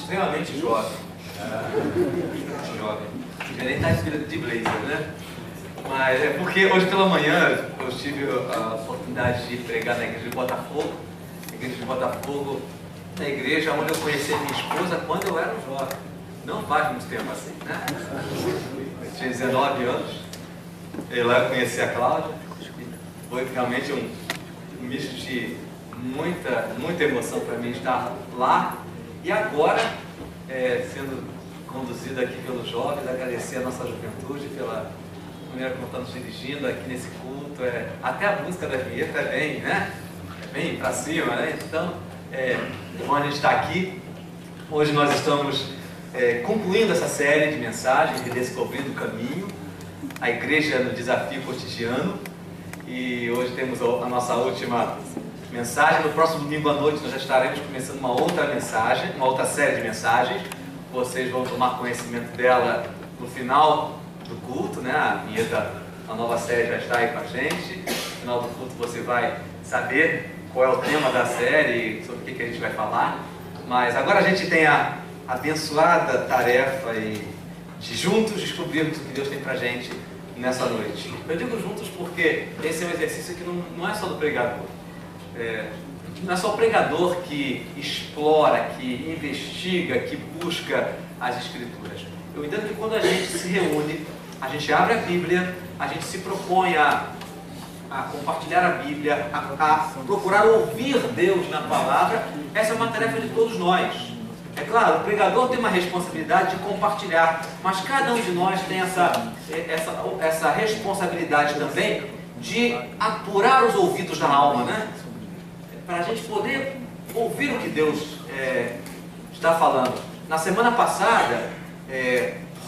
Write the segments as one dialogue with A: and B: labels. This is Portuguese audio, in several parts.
A: extremamente jovem. Jovem. Nem está de blazer, né? Mas é porque hoje pela manhã eu tive a oportunidade de pregar na igreja de Botafogo. A igreja de Botafogo, na igreja onde eu conheci a minha esposa quando eu era um jovem. Não faz muito tempo assim, né? Eu tinha 19 anos. E lá eu conheci a Cláudia. Foi realmente um misto de muita emoção para mim estar lá. E agora, sendo conduzido aqui pelos jovens, agradecer a nossa juventude pela maneira como estamos dirigindo aqui nesse culto. Até a música da vinheta é bem, né? É bem para cima, né? Então, bom a gente estar aqui. Hoje nós estamos concluindo essa série de mensagens, Redescobrindo o Caminho, a Igreja no Desafio Cotidiano. E hoje temos a nossa última mensagem. No próximo domingo à noite nós já estaremos começando uma outra mensagem, uma outra série de mensagens. Vocês vão tomar conhecimento dela no final do culto, né? A vinheta, a nova série já está aí com a gente. No final do culto você vai saber qual é o tema da série, sobre o que a gente vai falar. Mas agora a gente tem a abençoada tarefa de juntos descobrirmos o que Deus tem pra gente nessa noite. Eu digo juntos porque esse é um exercício que não é só do pregador. Não é só o pregador que explora, que investiga, que busca as Escrituras. Eu entendo que quando a gente se reúne, a gente abre a Bíblia, a gente se propõe a compartilhar a Bíblia, a procurar ouvir Deus na palavra. Essa é uma tarefa de todos nós. É claro, o pregador tem uma responsabilidade de compartilhar, mas cada um de nós tem essa responsabilidade também de apurar os ouvidos da alma, né? Para a gente poder ouvir o que Deus está falando. Na semana passada,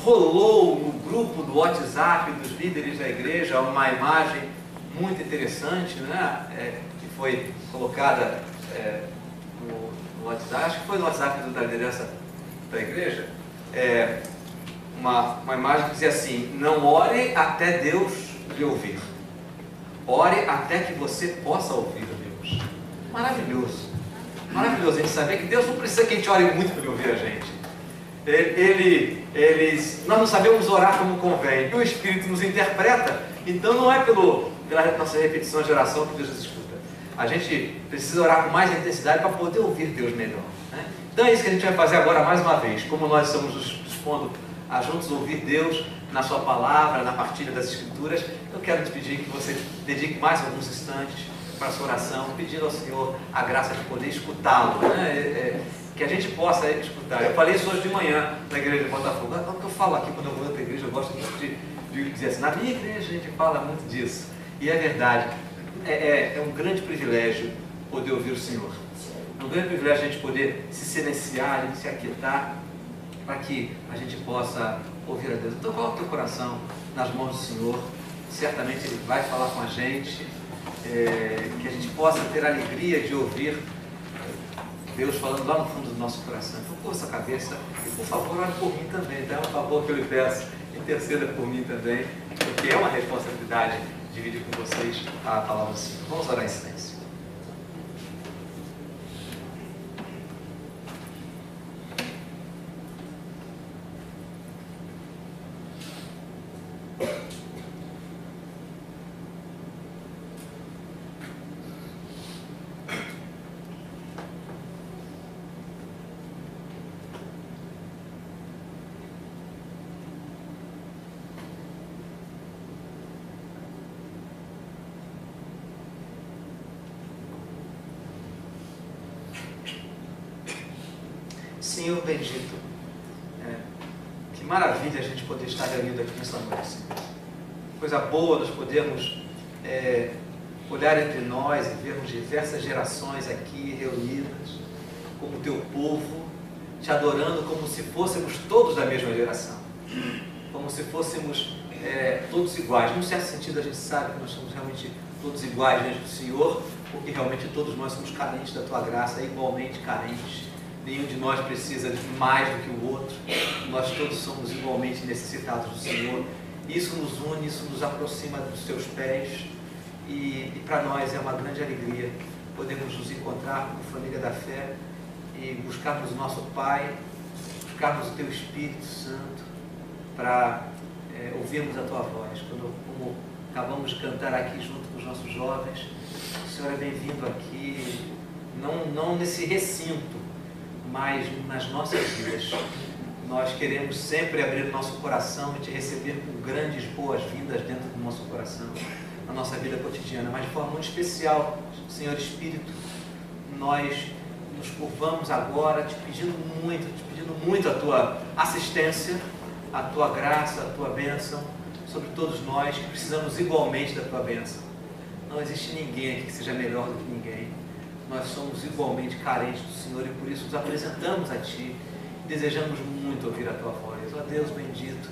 A: rolou no grupo do WhatsApp dos líderes da igreja uma imagem muito interessante, né? Que foi colocada no WhatsApp, acho que foi no WhatsApp da liderança da igreja, uma imagem que dizia assim: não ore até Deus lhe ouvir, ore até que você possa ouvir a Deus. Maravilhoso, maravilhoso a gente saber que Deus não precisa que a gente ore muito para ele ouvir a gente. Nós não sabemos orar como convém, e o Espírito nos interpreta. Então não é pela nossa repetição de oração que Deus nos escuta. A gente precisa orar com mais intensidade para poder ouvir Deus melhor, né? Então é isso que a gente vai fazer agora mais uma vez. Como nós estamos nos dispondo a juntos ouvir Deus na sua palavra, na partilha das Escrituras, eu quero te pedir que você dedique mais alguns instantes para a sua oração, pedindo ao Senhor a graça de poder escutá-lo, né? Que a gente possa escutar. Eu falei isso hoje de manhã na igreja de Botafogo. O que eu falo aqui quando eu vou para a igreja, eu gosto muito de dizer assim: na minha igreja a gente fala muito disso. E é verdade. É um grande privilégio poder ouvir o Senhor. É um grande privilégio a gente poder se silenciar, a gente se aquietar, para que a gente possa ouvir a Deus. Então coloca o teu coração nas mãos do Senhor. Certamente Ele vai falar com a gente, que a gente possa ter a alegria de ouvir Deus falando lá no fundo do nosso coração. Então curva essa cabeça e, por favor, ore por mim também, tá? É um favor que eu lhe peço. Interceda por mim também, porque é uma responsabilidade dividir com vocês a palavra do Senhor. Vamos orar em silêncio. Senhor bendito, que maravilha a gente poder estar reunido aqui nessa noite, Senhor. Coisa boa nós podermos olhar entre nós e vermos diversas gerações aqui reunidas, como teu povo, te adorando como se fôssemos todos da mesma geração, como se fôssemos todos iguais. Num certo sentido a gente sabe que nós somos realmente todos iguais diante do Senhor, porque realmente todos nós somos carentes da tua graça, igualmente carentes. Nenhum de nós precisa de mais do que o outro. Nós todos somos igualmente necessitados do Senhor. Isso nos une, isso nos aproxima dos teus pés. E para nós é uma grande alegria podermos nos encontrar como família da fé e buscarmos o nosso Pai
B: buscarmos o Teu Espírito Santo para ouvirmos a Tua voz. Como acabamos de cantar aqui junto com os nossos jovens, o Senhor é bem-vindo aqui, não nesse recinto, mas nas nossas vidas. Nós queremos sempre abrir o nosso coração e Te receber com grandes boas-vindas dentro do nosso coração, na nossa vida cotidiana, mas de forma muito especial, Senhor Espírito, nós nos curvamos agora, Te pedindo muito a Tua assistência, a Tua graça, a Tua bênção sobre todos nós que precisamos igualmente da Tua bênção. Não existe ninguém aqui que seja melhor do que ninguém. Nós somos igualmente carentes do Senhor e por isso nos apresentamos a Ti. Desejamos muito ouvir a Tua voz. Ó Deus bendito,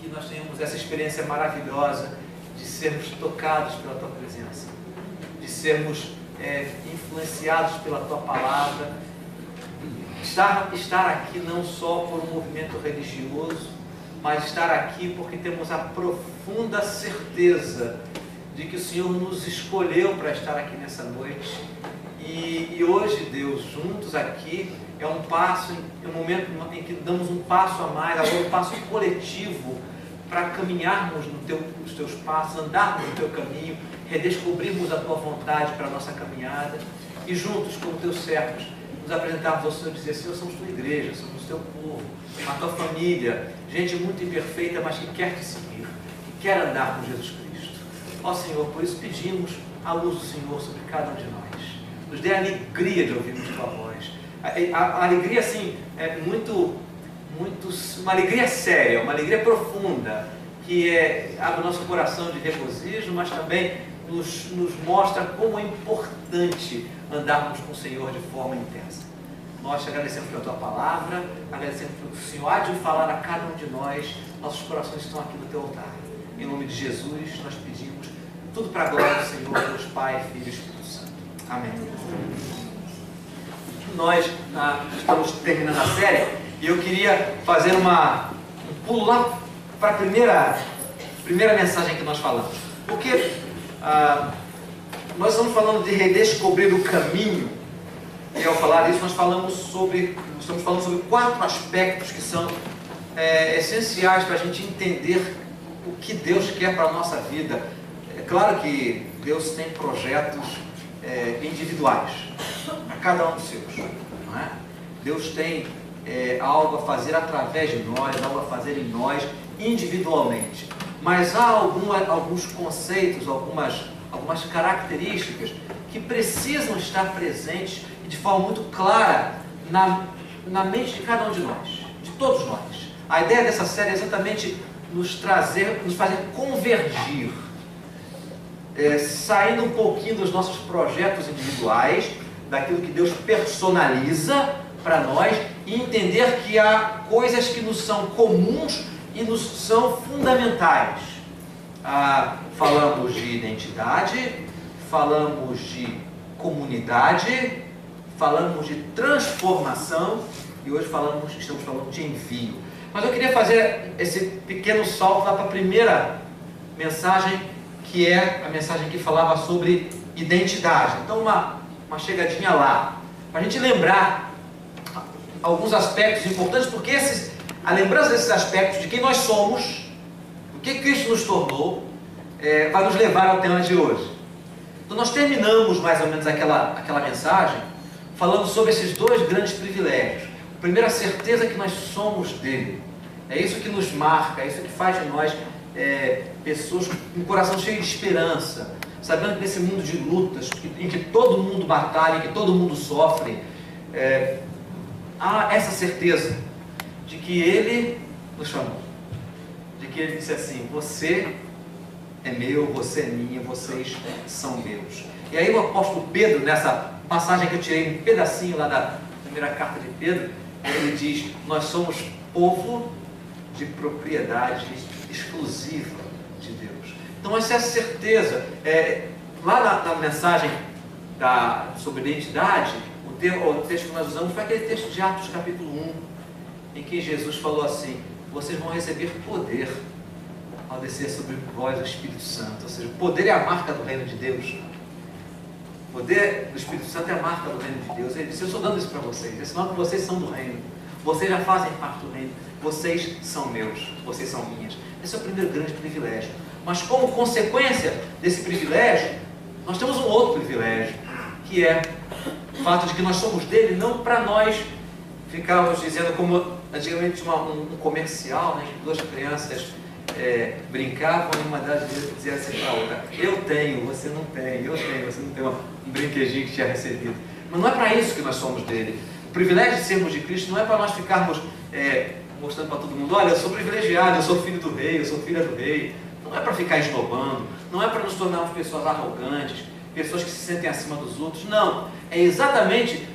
B: que nós tenhamos essa experiência maravilhosa de sermos tocados pela Tua presença, de sermos influenciados pela Tua palavra, estar aqui não só por um movimento religioso, mas estar aqui porque temos a profunda certeza de que o Senhor nos escolheu para estar aqui nessa noite. E hoje, Deus, juntos aqui, é um passo, é um momento em que damos um passo a mais, agora um passo coletivo para caminharmos nos Teus passos, andarmos no Teu caminho, redescobrirmos a Tua vontade para a nossa caminhada e juntos, como Teus servos, nos apresentarmos ao Senhor e dizer: Senhor, somos Tua igreja, somos Teu povo, a Tua família, gente muito imperfeita, mas que quer Te seguir, que quer andar com Jesus Cristo. Ó Senhor, por isso pedimos a luz do Senhor sobre cada um de nós. Nos dê a alegria de ouvirmos Tua voz. A alegria, assim, é uma alegria séria, uma alegria profunda, que abre o nosso coração de regozijo, mas também nos mostra como é importante andarmos com o Senhor de forma intensa. Nós te agradecemos pela Tua palavra, agradecemos pelo que o Senhor há de falar a cada um de nós. Nossos corações estão aqui no Teu altar. Em nome de Jesus, nós pedimos tudo para a glória do Senhor, Deus Pai, Filho e Espírito Santo. Amém. Nós estamos terminando a série e eu queria fazer um pulo lá para a primeira mensagem que nós falamos. Porque nós estamos falando de redescobrir o caminho, e ao falar isso nós estamos falando sobre 4 aspectos que são essenciais para a gente entender o que Deus quer para a nossa vida. É claro que Deus tem projetos individuais, a cada um dos seus, não é? Deus tem algo a fazer através de nós, algo a fazer em nós individualmente, mas há alguns conceitos, algumas características que precisam estar presentes de forma muito clara na mente de cada um de nós, de todos nós. A ideia dessa série é exatamente nos fazer convergir, saindo um pouquinho dos nossos projetos individuais, daquilo que Deus personaliza para nós, e entender que há coisas que nos são comuns e nos são fundamentais. Falamos de identidade, falamos de comunidade, falamos de transformação e hoje estamos falando de envio. Mas eu queria fazer esse pequeno salto lá para a primeira mensagem, que é a mensagem que falava sobre identidade. Então uma chegadinha lá, para a gente lembrar alguns aspectos importantes, porque a lembrança desses aspectos de quem nós somos, o que Cristo nos tornou, vai nos levar ao tema de hoje. Então nós terminamos mais ou menos aquela mensagem falando sobre esses 2 grandes privilégios. Primeiro, a certeza que nós somos dele. É isso que nos marca, é isso que faz de nós pessoas com um coração cheio de esperança, sabendo que nesse mundo de lutas, em que todo mundo batalha, em que todo mundo sofre, há essa certeza de que Ele nos chamou, de que Ele disse assim: você é meu, você é minha, vocês são meus. E aí o apóstolo Pedro, nessa passagem que eu tirei um pedacinho lá da primeira carta de Pedro, ele diz: nós somos povo de propriedade exclusiva de Deus. Então essa é a certeza. Lá na mensagem sobre identidade, o texto que nós usamos foi aquele texto de Atos capítulo 1, em que Jesus falou assim: vocês vão receber poder ao descer sobre vós o Espírito Santo. Ou seja, o poder é a marca do reino de Deus. O poder do Espírito Santo é a marca do reino de Deus. Ele disse: eu estou dando isso para vocês, é sinal que vocês são do reino. vocês já fazem parte do reino, vocês são meus, vocês são minhas. Esse é o primeiro grande privilégio. Mas como consequência desse privilégio, nós temos um outro privilégio, que é o fato de que nós somos dele, não para nós ficarmos dizendo, como antigamente um comercial, né, que duas crianças brincavam e uma delas dizia assim para a outra: eu tenho, você não tem, eu tenho, você não tem, um brinquedinho que tinha recebido. Mas não é para isso que nós somos dele. O privilégio de sermos de Cristo não é para nós ficarmos mostrando para todo mundo: olha, eu sou privilegiado, eu sou filho do rei, eu sou filha do rei. Não é para ficar esnobando, não é para nos tornarmos pessoas arrogantes, pessoas que se sentem acima dos outros. Não, é exatamente,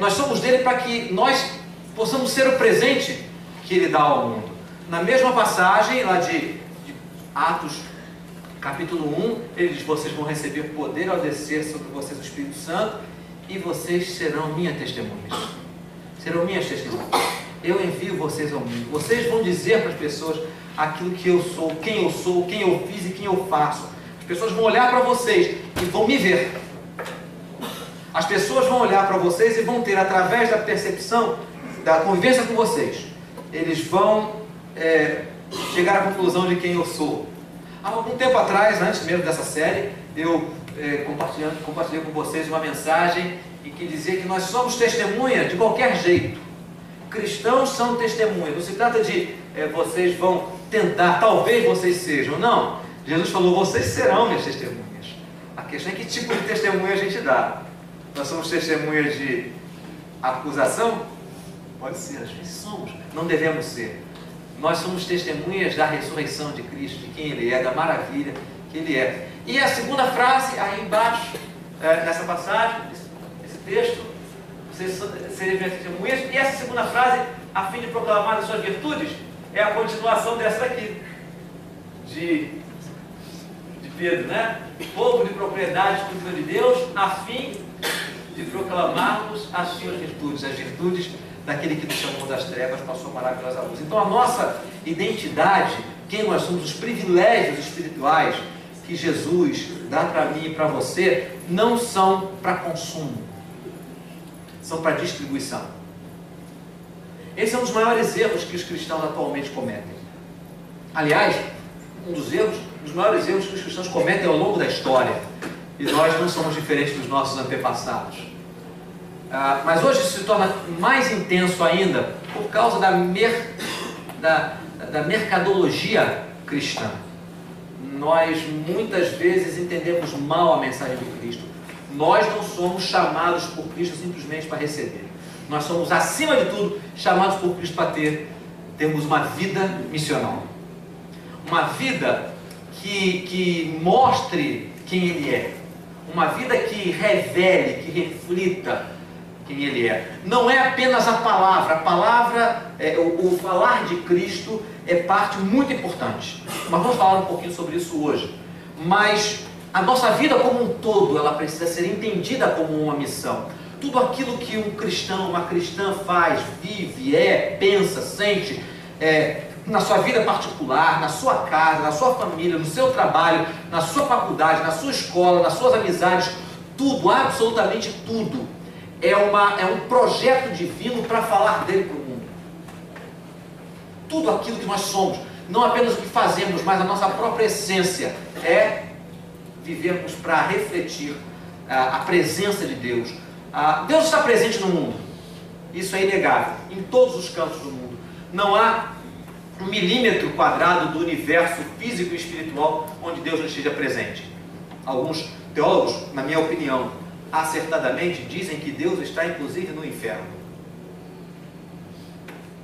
B: nós somos dele para que nós possamos ser o presente que ele dá ao mundo. Na mesma passagem lá de Atos capítulo 1, ele diz: vocês vão receber poder ao descer sobre vocês o Espírito Santo, e vocês serão minhas testemunhas. Serão minhas testemunhas. Eu envio vocês ao mundo. Vocês vão dizer para as pessoas aquilo que eu sou, quem eu fiz e quem eu faço. As pessoas vão olhar para vocês e vão me ver. As pessoas vão olhar para vocês e vão ter, através da percepção, da convivência com vocês, eles vão chegar à conclusão de quem eu sou. Há algum tempo atrás, antes mesmo dessa série, eu compartilhei com vocês uma mensagem em que dizia que nós somos testemunha de qualquer jeito. Cristãos são testemunhas. Não se trata de vocês vão tentar, talvez vocês sejam. Não. Jesus falou: vocês serão minhas testemunhas. A questão é que tipo de testemunha a gente dá. Nós somos testemunhas de acusação? Pode ser, às vezes somos. Não devemos ser. Nós somos testemunhas da ressurreição de Cristo, de quem Ele é, da maravilha que Ele é. E a segunda frase, aí embaixo, nessa passagem, esse texto: vocês serem minhas testemunhas. E essa segunda frase, a fim de proclamar as suas virtudes, é a continuação dessa daqui, de Pedro, né? Povo de propriedade exclusiva de Deus, a fim de proclamarmos as suas virtudes, as virtudes daquele que nos chamou das trevas para a sua maravilhosa luz. Então a nossa identidade, quem nós somos, os privilégios espirituais que Jesus dá para mim e para você, não são para consumo, são para distribuição. Esse é um dos maiores erros que os cristãos atualmente cometem. Aliás, um dos maiores erros que os cristãos cometem ao longo da história, e nós não somos diferentes dos nossos antepassados. Mas hoje isso se torna mais intenso ainda por causa da mercadologia cristã. Nós muitas vezes entendemos mal a mensagem do Cristo. Nós não somos chamados por Cristo simplesmente para receber. Nós somos, acima de tudo, chamados por Cristo para termos uma vida missional. Uma vida que mostre quem Ele é. Uma vida que revele, que reflita quem Ele é. Não é apenas a palavra. O falar de Cristo é parte muito importante. Mas vamos falar um pouquinho sobre isso hoje. Mas a nossa vida como um todo, ela precisa ser entendida como uma missão. Tudo aquilo que um cristão, uma cristã faz, vive, pensa, sente, na sua vida particular, na sua casa, na sua família, no seu trabalho, na sua faculdade, na sua escola, nas suas amizades, tudo, absolutamente tudo, é um projeto divino para falar dele para o mundo. Tudo aquilo que nós somos, não apenas o que fazemos, mas a nossa própria essência, é vivermos para refletir a presença de Deus. Deus está presente no mundo, isso é inegável, em todos os cantos do mundo. Não há 1 milímetro quadrado do universo físico e espiritual onde Deus não esteja presente. Alguns teólogos, na minha opinião, acertadamente dizem que Deus está inclusive no inferno.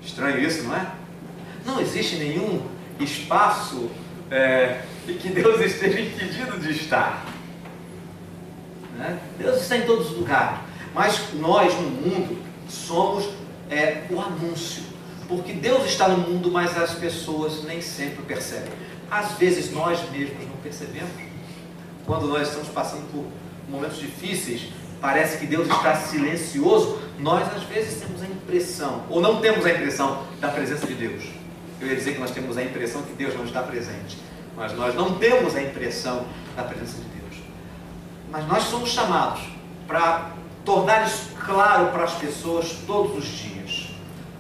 B: Estranho isso, não é? Não existe nenhum espaço em que Deus esteja impedido de estar, né? Deus está em todos os lugares, mas nós no mundo somos o anúncio, porque Deus está no mundo, mas as pessoas nem sempre percebem. Às vezes nós mesmos não percebemos. Quando nós estamos passando por momentos difíceis, parece que Deus está silencioso. Nós às vezes temos a impressão, ou não temos a impressão da presença de Deus. Eu ia dizer que nós temos a impressão que Deus não está presente, mas nós não temos a impressão da presença de Deus. Mas nós somos chamados para tornar isso claro para as pessoas todos os dias.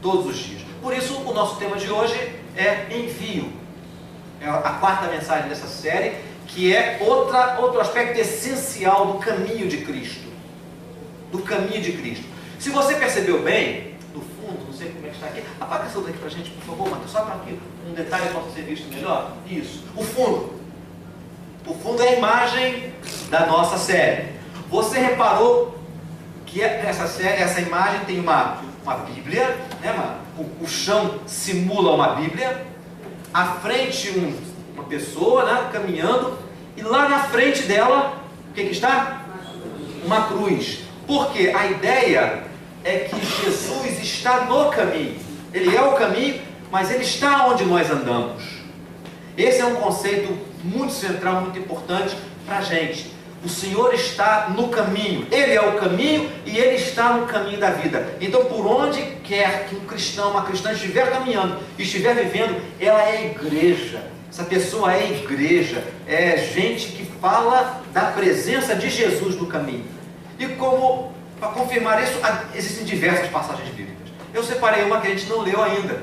B: todos os dias. Por isso, o nosso tema de hoje é envio. É a quarta mensagem dessa série, que é outro aspecto essencial do caminho de Cristo. Do caminho de Cristo. Se você percebeu bem, no fundo, não sei como é que está aqui, apaga essa daqui para a gente, por favor, Matheus, só para que um detalhe possa ser visto melhor. Isso, o fundo. O fundo é a imagem da nossa série. Você reparou que essa imagem tem uma Bíblia, né, o chão simula uma Bíblia, à frente uma pessoa, né, caminhando, e lá na frente dela, o que está? Uma cruz. Porque a ideia é que Jesus está no caminho. Ele é o caminho, mas Ele está onde nós andamos. Esse é um conceito muito central, muito importante para a gente. O Senhor está no caminho. Ele é o caminho e Ele está no caminho da vida. Então, por onde quer que um cristão, uma cristã estiver caminhando, estiver vivendo, ela é igreja. Essa pessoa é igreja. É gente que fala da presença de Jesus no caminho. E como, para confirmar isso, existem diversas passagens bíblicas. Eu separei uma que a gente não leu ainda.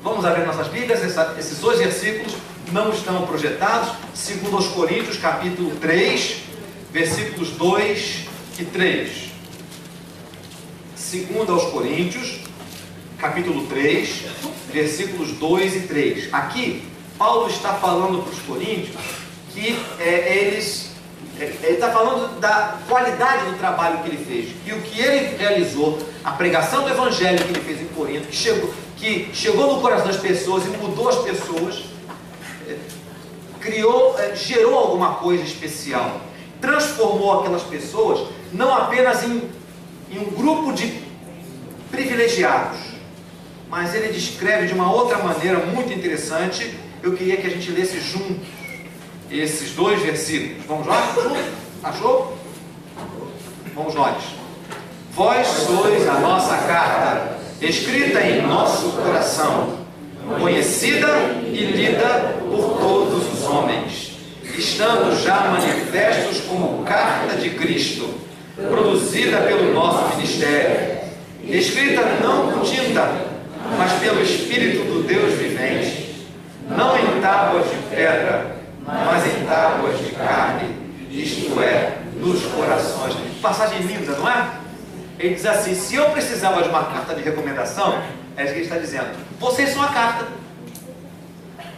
B: Vamos abrir nossas Bíblias. Esses dois versículos não estão projetados. 2 Coríntios, capítulo 3, versículos 2 e 3. 2 Coríntios, capítulo 3, versículos 2 e 3. Aqui, Paulo está falando para os coríntios que ele está falando da qualidade do trabalho que ele fez. E o que ele realizou, a pregação do Evangelho que ele fez em Corinto, que chegou no coração das pessoas e mudou as pessoas, gerou alguma coisa especial. Transformou aquelas pessoas não apenas em um grupo de privilegiados, mas ele descreve de uma outra maneira muito interessante. Eu queria que a gente lesse junto esses dois versículos. Vamos lá? Achou? Vamos nós. Vós sois a nossa carta, escrita em nosso coração, conhecida e lida por todos os homens, estando já manifestos como carta de Cristo, produzida pelo nosso ministério, escrita não com tinta, mas pelo Espírito do Deus vivente, não em tábuas de pedra, mas em tábuas de carne, isto é, nos corações. Passagem linda, não é? Ele diz assim: se eu precisava de uma carta de recomendação, é isso que ele está dizendo. Vocês são a carta.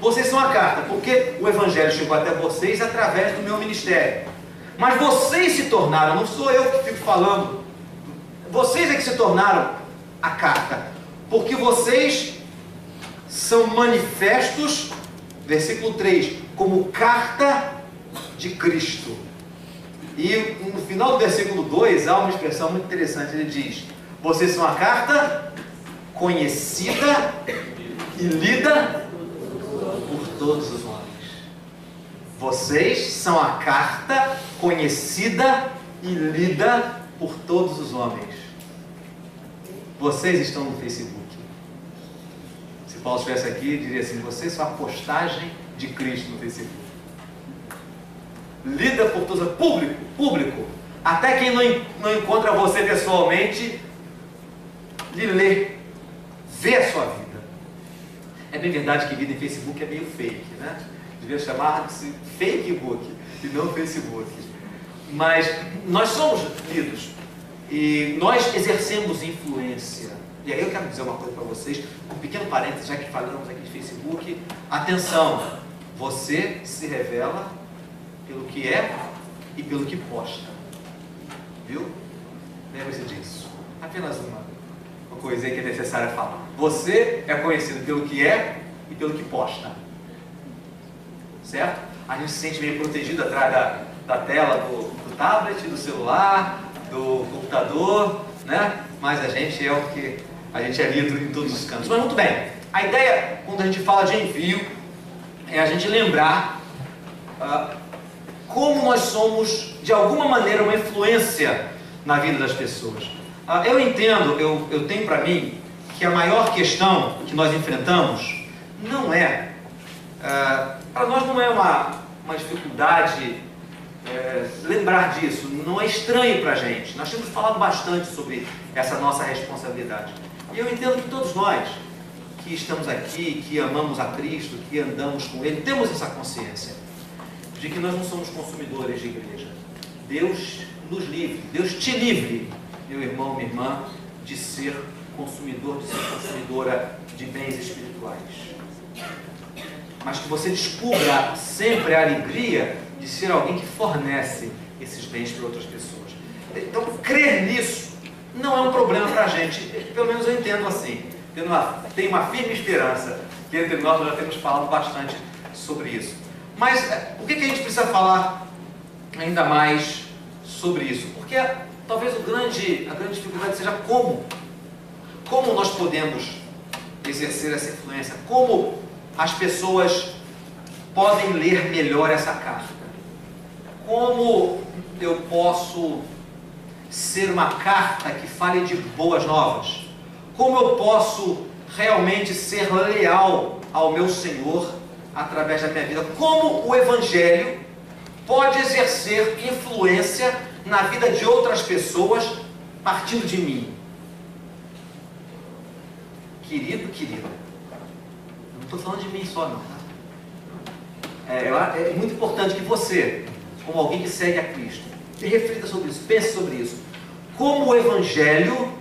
B: Vocês são a carta, porque o Evangelho chegou até vocês através do meu ministério. Mas vocês se tornaram, não sou eu que fico falando, vocês é que se tornaram a carta, porque vocês são manifestos, versículo 3, como carta de Cristo. E no final do versículo 2 há uma expressão muito interessante. Ele diz: vocês são a carta conhecida e lida por todos os homens. Vocês são a carta conhecida e lida por todos os homens. Vocês estão no Facebook. Se Paulo estivesse aqui, diria assim: vocês são a postagem de Cristo no Facebook. Lida por todos, público. Até quem não encontra você pessoalmente, lhe lê, vê a sua vida. É bem verdade que vida em Facebook é meio fake, né? Devia chamar-se Fakebook e não Facebook. Mas nós somos lidos e nós exercemos influência. E aí eu quero dizer uma coisa para vocês, um pequeno parênteses, já que falamos aqui de Facebook. Atenção, você se revela pelo que é e pelo que posta. Viu? Lembre-se disso. Apenas uma coisinha que é necessária falar. Você é conhecido pelo que é e pelo que posta. Certo? A gente se sente meio protegido atrás da tela do tablet, do celular, do computador, né? Mas a gente é o que... a gente é lido em todos os cantos. Mas muito bem. A ideia, quando a gente fala de envio, é a gente lembrar como nós somos, de alguma maneira, uma influência na vida das pessoas. Eu entendo, eu tenho para mim, que a maior questão que nós enfrentamos não é, para nós não é uma dificuldade lembrar disso, não é estranho para a gente. Nós temos falado bastante sobre essa nossa responsabilidade. E eu entendo que todos nós que estamos aqui, que amamos a Cristo, que andamos com Ele, temos essa consciência de que nós não somos consumidores de igreja. Deus nos livre, Deus te livre, meu irmão, minha irmã, de ser consumidor, de ser consumidora de bens espirituais. Mas que você descubra sempre a alegria de ser alguém que fornece esses bens para outras pessoas. Então, crer nisso não é um problema para a gente, pelo menos eu entendo assim. Tenho uma firme esperança que entre nós já temos falado bastante sobre isso. Mas o que a gente precisa falar ainda mais sobre isso? Porque talvez a grande dificuldade seja como nós podemos exercer essa influência, como as pessoas podem ler melhor essa carta, como eu posso ser uma carta que fale de boas novas, como eu posso realmente ser leal ao meu Senhor através da minha vida, como o Evangelho pode exercer influência na vida de outras pessoas partindo de mim. Querido, querida, eu não estou falando de mim só não, tá? É muito importante que você, como alguém que segue a Cristo, reflita sobre isso, pense sobre isso. Como o Evangelho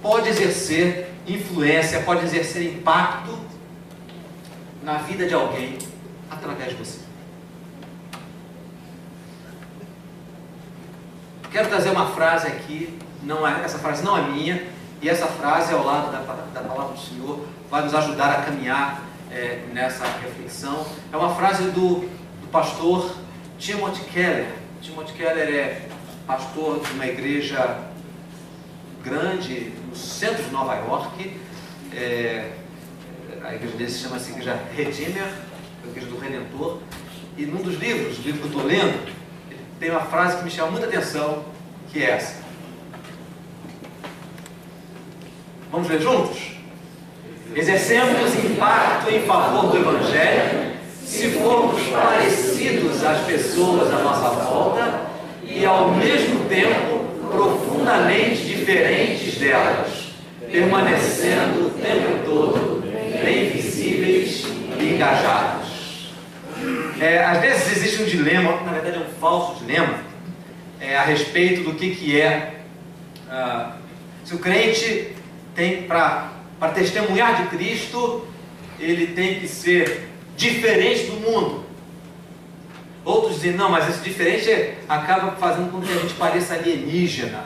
B: pode exercer influência, pode exercer impacto na vida de alguém através de você. Quero trazer uma frase aqui, essa frase não é minha, e essa frase ao lado da palavra do Senhor vai nos ajudar a caminhar nessa reflexão. É uma frase do pastor Timothy Keller. Timothy Keller é pastor de uma igreja grande no centro de Nova York. A igreja dele se chama-se Igreja Redeemer, a Igreja do Redentor. E num dos livros que eu estou lendo, tem uma frase que me chama muita atenção, que é essa. Vamos ler juntos? Exercemos impacto em favor do Evangelho se formos parecidos às pessoas à nossa volta e ao mesmo tempo profundamente diferentes delas, permanecendo o tempo todo bem visíveis e engajados. Às vezes existe um dilema, na verdade é um falso dilema, a respeito do que é se o crente tem para testemunhar de Cristo, ele tem que ser diferente do mundo. Outros dizem, não, mas esse diferente acaba fazendo com que a gente pareça alienígena.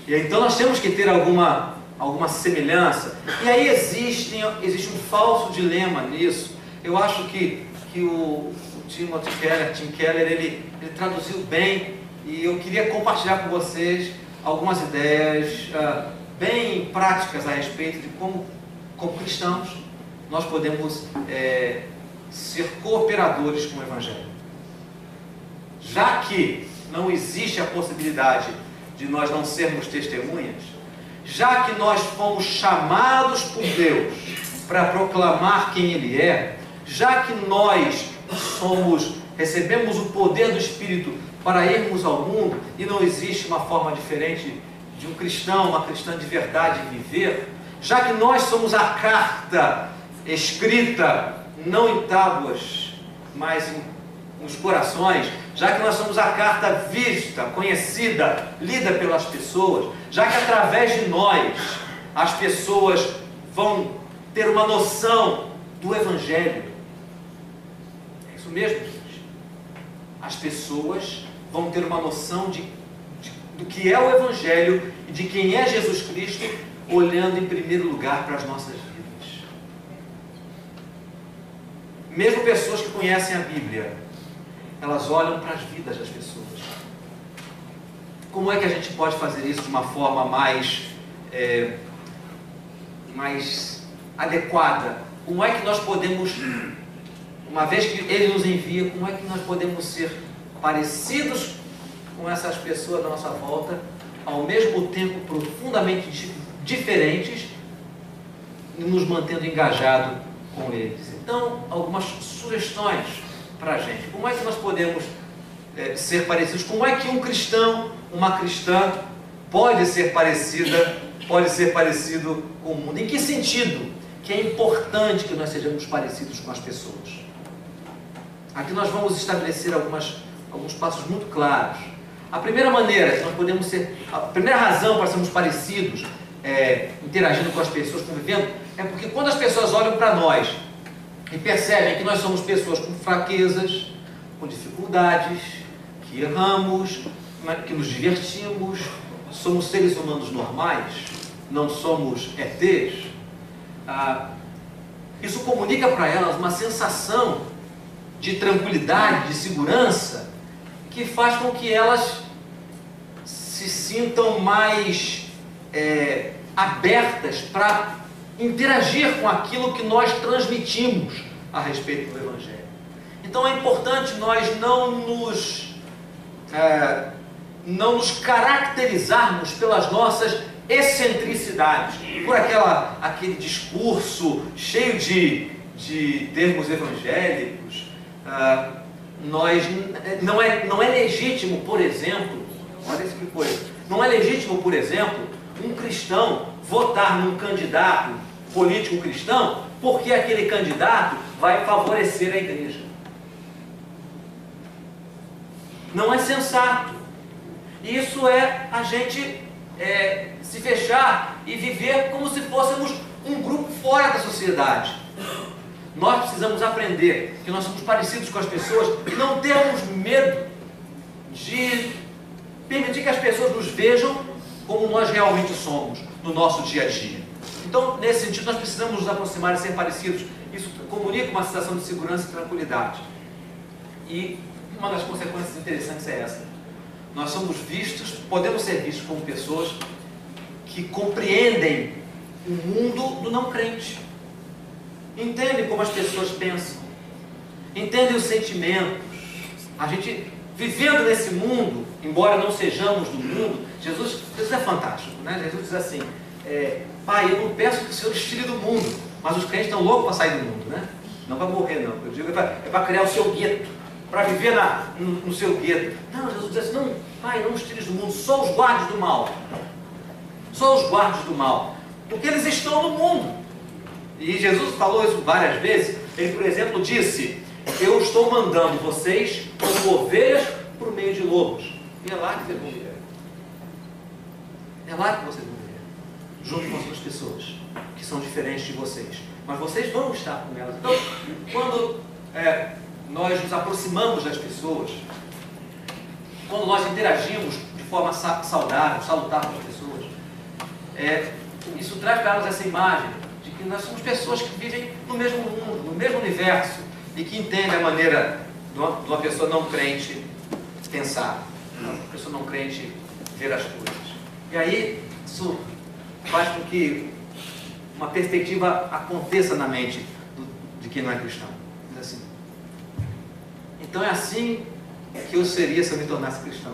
B: E então nós temos que ter alguma semelhança. E aí existe um falso dilema nisso. Eu acho que o Tim Keller, ele traduziu bem, e eu queria compartilhar com vocês algumas ideias bem práticas a respeito de como cristãos, nós podemos ser cooperadores com o Evangelho. Já que não existe a possibilidade de nós não sermos testemunhas, já que nós fomos chamados por Deus para proclamar quem Ele é, já que nós recebemos o poder do Espírito para irmos ao mundo, e não existe uma forma diferente de um cristão, uma cristã de verdade viver, já que nós somos a carta escrita, não em tábuas, mas nos corações, já que nós somos a carta vista, conhecida, lida pelas pessoas, já que através de nós as pessoas vão ter uma noção do Evangelho. É isso mesmo, gente. As pessoas vão ter uma noção do que é o Evangelho e de quem é Jesus Cristo, olhando em primeiro lugar para as nossas vidas. Mesmo pessoas que conhecem a Bíblia, elas olham para as vidas das pessoas. Como é que a gente pode fazer isso de uma forma mais adequada? Como é que nós podemos, uma vez que Ele nos envia, como é que nós podemos ser parecidos com essas pessoas à nossa volta, ao mesmo tempo profundamente diferentes, e nos mantendo engajados com eles? Então, algumas sugestões para a gente. Como é que nós podemos ser parecidos? Como é que um cristão, uma cristã, pode ser parecido com o mundo. Em que sentido? Que é importante que nós sejamos parecidos com as pessoas. Aqui nós vamos estabelecer alguns passos muito claros. A primeira maneira que nós podemos ser, a primeira razão para sermos parecidos, interagindo com as pessoas, convivendo, é porque quando as pessoas olham para nós e percebem que nós somos pessoas com fraquezas, com dificuldades, que erramos, que nos divertimos, somos seres humanos normais, não somos ETs, isso comunica para elas uma sensação de tranquilidade, de segurança, que faz com que elas se sintam mais abertas para interagir com aquilo que nós transmitimos a respeito do Evangelho. Então é importante nós não nos caracterizarmos pelas nossas excentricidades, por aquele discurso cheio de termos evangélicos. Não é legítimo, por exemplo, olha isso que coisa, não é legítimo, por exemplo, um cristão votar num candidato político cristão porque aquele candidato vai favorecer a igreja. Não é sensato. Isso é a gente se fechar e viver como se fôssemos um grupo fora da sociedade. Nós precisamos aprender que nós somos parecidos com as pessoas e não temos medo de permitir que as pessoas nos vejam como nós realmente somos no nosso dia a dia. Então, nesse sentido, nós precisamos nos aproximar e ser parecidos. Isso comunica uma sensação de segurança e tranquilidade. E uma das consequências interessantes é essa. Nós somos vistos, podemos ser vistos como pessoas que compreendem o mundo do não crente. Entendem como as pessoas pensam. Entendem os sentimentos. A gente, vivendo nesse mundo, embora não sejamos do mundo, Jesus é fantástico, né? Jesus diz assim, Pai, eu não peço que o Senhor tire do mundo, mas os crentes estão loucos para sair do mundo, né? Não para morrer, não. Eu digo, é para criar o seu gueto, para viver no seu gueto. Não, Jesus diz assim, não, Pai, não os tires do mundo, só os guardes do mal. Só os guardes do mal. Porque eles estão no mundo. E Jesus falou isso várias vezes. Ele, por exemplo, disse, eu estou mandando vocês como ovelhas por meio de lobos. E é lá que vocês vão viver. É lá que vocês vão viver. Junto com outras pessoas que são diferentes de vocês. Mas vocês vão estar com elas. Então, quando nós nos aproximamos das pessoas, quando nós interagimos de forma saudável, salutar com as pessoas, isso traz para elas essa imagem de que nós somos pessoas que vivem no mesmo mundo, no mesmo universo, e que entendem a maneira de uma pessoa não crente pensar, de uma pessoa não crente ver as coisas. E aí, isso faz com que uma perspectiva aconteça na mente de quem não é cristão. Diz assim, então é assim que eu seria se eu me tornasse cristão.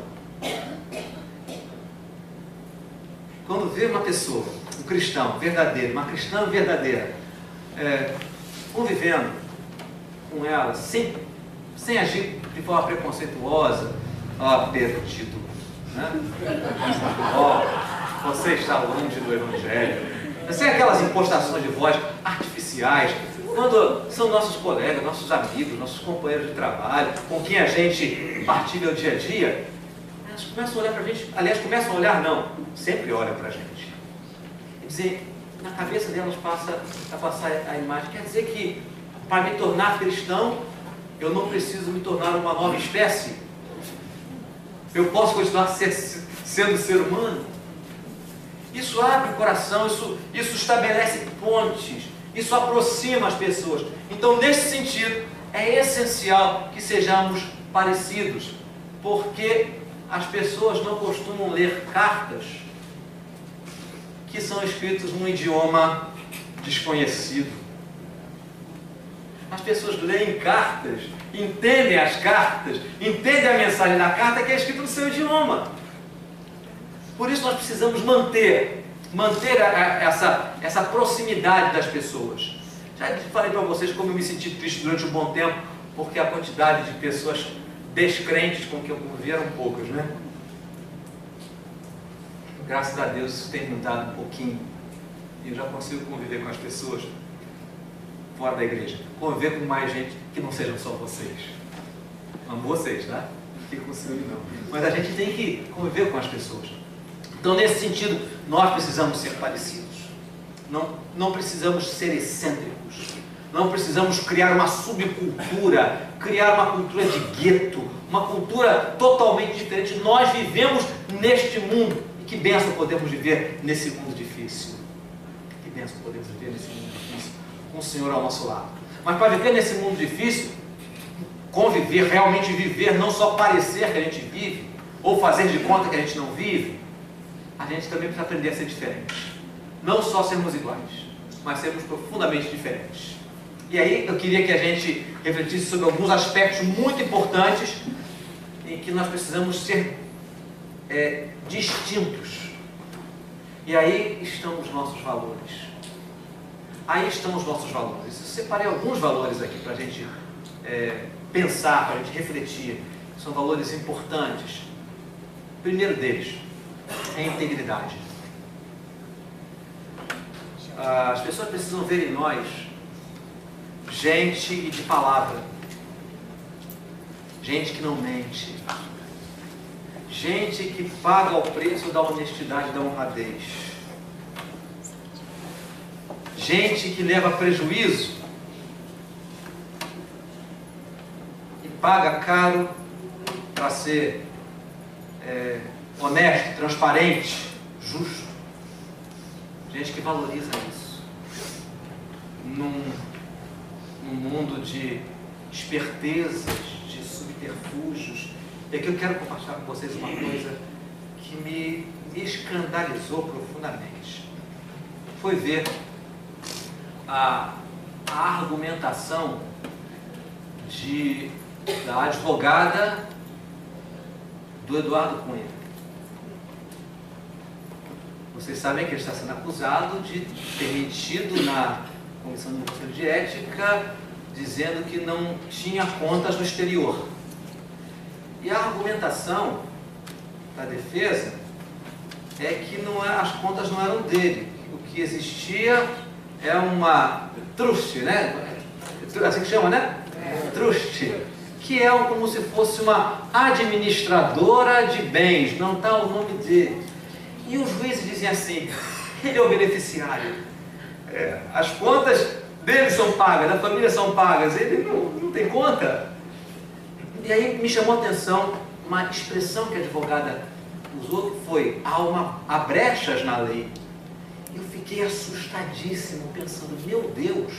B: Quando vê uma pessoa, um cristão verdadeiro, uma cristã verdadeira, convivendo com ela, sem agir de forma preconceituosa, perdido, né? Você está longe do Evangelho. Sem aquelas impostações de voz artificiais, quando são nossos colegas, nossos amigos, nossos companheiros de trabalho, com quem a gente partilha o dia a dia, elas começam a olhar para a gente, aliás, começam a olhar, não, sempre olham para a gente. E dizer, na cabeça delas passa a passar a imagem, quer dizer que para me tornar cristão, eu não preciso me tornar uma nova espécie. Eu posso continuar sendo ser humano. Isso abre o coração, isso estabelece pontes, isso aproxima as pessoas. Então, nesse sentido, é essencial que sejamos parecidos, porque as pessoas não costumam ler cartas que são escritas num idioma desconhecido. As pessoas leem cartas, entendem as cartas, entendem a mensagem da carta que é escrita no seu idioma. Por isso nós precisamos manter essa proximidade das pessoas. Já falei para vocês como eu me senti triste durante um bom tempo, porque a quantidade de pessoas descrentes com que eu convivi eram poucas, né? Graças a Deus isso tem mudado um pouquinho. E eu já consigo conviver com as pessoas fora da igreja. Conviver com mais gente que não sejam só vocês. Amo vocês, tá? Não fique com ciúme não. Mas a gente tem que conviver com as pessoas. Então, nesse sentido, nós precisamos ser parecidos. Não precisamos ser excêntricos. Não precisamos criar uma subcultura, criar uma cultura de gueto, uma cultura totalmente diferente. Nós vivemos neste mundo. E que bênção podemos viver nesse mundo difícil. Que bênção podemos viver nesse mundo difícil, com o Senhor ao nosso lado. Mas para viver nesse mundo difícil, conviver, realmente viver, não só parecer que a gente vive, ou fazer de conta que a gente não vive, a gente também precisa aprender a ser diferente. Não só sermos iguais, mas sermos profundamente diferentes. E aí eu queria que a gente refletisse sobre alguns aspectos muito importantes em que nós precisamos ser distintos. E aí estão os nossos valores. Aí estão os nossos valores. Eu separei alguns valores aqui para a gente pensar, para a gente refletir. São valores importantes. O primeiro deles é a integridade. As pessoas precisam ver em nós gente de palavra, gente que não mente, gente que paga o preço da honestidade e da honradez, gente que leva prejuízo e paga caro para ser honesto, transparente, justo. Gente que valoriza isso. Num mundo de espertezas, de subterfúgios. E aqui eu quero compartilhar com vocês uma coisa que me escandalizou profundamente. Foi ver a argumentação da advogada do Eduardo Cunha. Vocês sabem que ele está sendo acusado de ter mentido na Comissão do Conselho de Ética, dizendo que não tinha contas no exterior. E a argumentação da defesa é que as contas não eram dele. O que existia é uma trust, né? Assim que chama, né? Trust. Que é como se fosse uma administradora de bens, não está o nome dele. E os juízes dizem assim, ele é o beneficiário. As contas dele são pagas, da família são pagas, ele não tem conta. E aí me chamou a atenção uma expressão que a advogada usou, que foi, há brechas na lei. Eu fiquei assustadíssimo, pensando, meu Deus,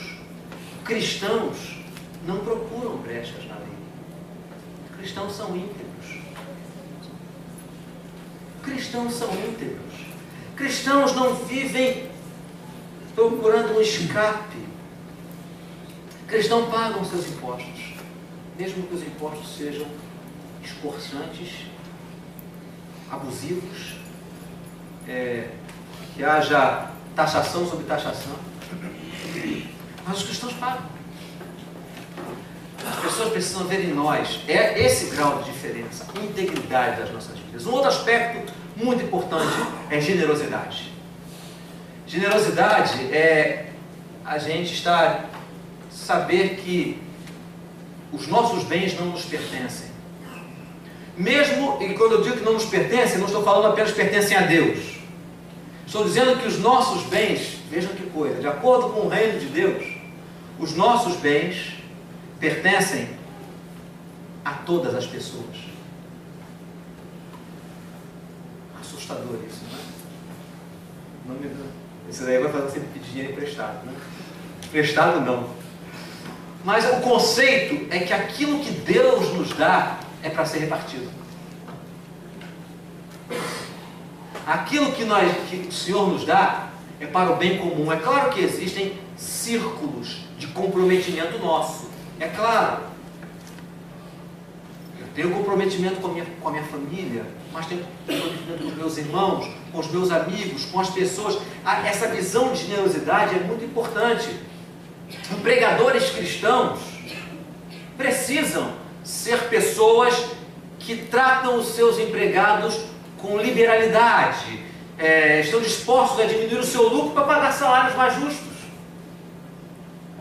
B: cristãos não procuram brechas na lei. Cristãos são íntegros. Cristãos são íntegros. Cristãos não vivem procurando um escape. Cristãos pagam seus impostos, mesmo que os impostos sejam esforçantes, abusivos, que haja taxação sobre taxação. Mas os cristãos pagam. As pessoas precisam ver em nós esse grau de diferença, integridade das nossas vidas. Um outro aspecto muito importante é generosidade. Generosidade é a gente saber que os nossos bens não nos pertencem. Mesmo, e quando eu digo que não nos pertencem, não estou falando apenas que pertencem a Deus. Estou dizendo que os nossos bens, vejam que coisa, de acordo com o reino de Deus, os nossos bens pertencem a todas as pessoas. Assustador isso, não é? Isso daí vai fazer você pedir dinheiro emprestado, né? Emprestado não. Mas o conceito é que aquilo que Deus nos dá é para ser repartido. Aquilo que o Senhor nos dá é para o bem comum. É claro que existem círculos de comprometimento nosso. É claro. Eu tenho comprometimento com a minha família, mas tenho comprometimento com os meus irmãos, com os meus amigos, com as pessoas. Essa visão de generosidade é muito importante. Empregadores cristãos precisam ser pessoas que tratam os seus empregados com liberalidade, estão dispostos a diminuir o seu lucro para pagar salários mais justos.